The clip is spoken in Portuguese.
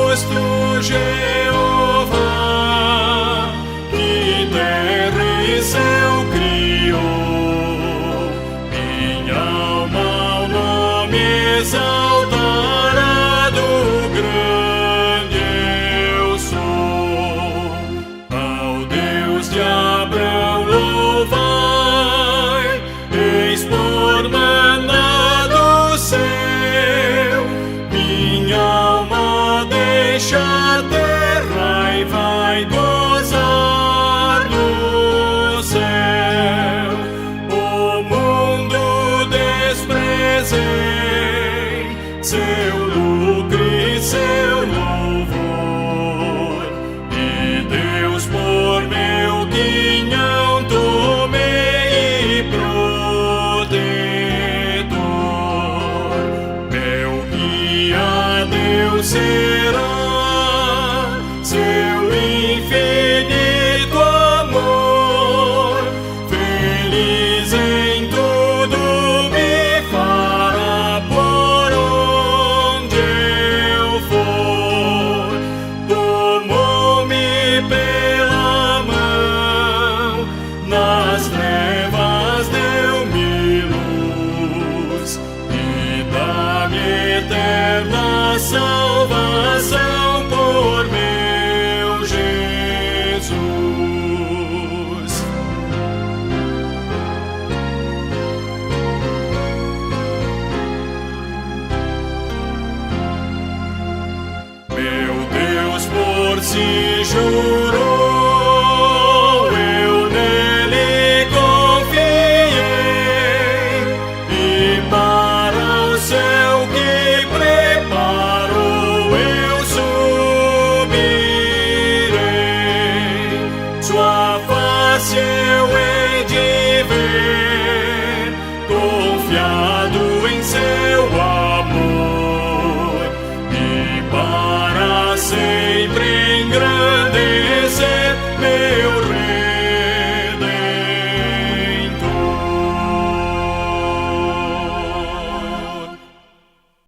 rosto, Jeová, que terra e céu criou. Minha alma ao nome exaltará, do grande eu sou. Ao Deus de Abraão louvai, eis por maná do céu. Minha alma deixa a terra e vai gozar no céu. O mundo desprezei, seu lucro e seu louvor, e Deus por meu quinhão tomei e protetor. Meu guia Deus será, seu infinito amor, feliz em tudo me fará por onde eu for. Tomou-me pela mão, nas trevas deu-me luz, e dá-me eterna salvação por meu Jesus. Meu Deus por si jura,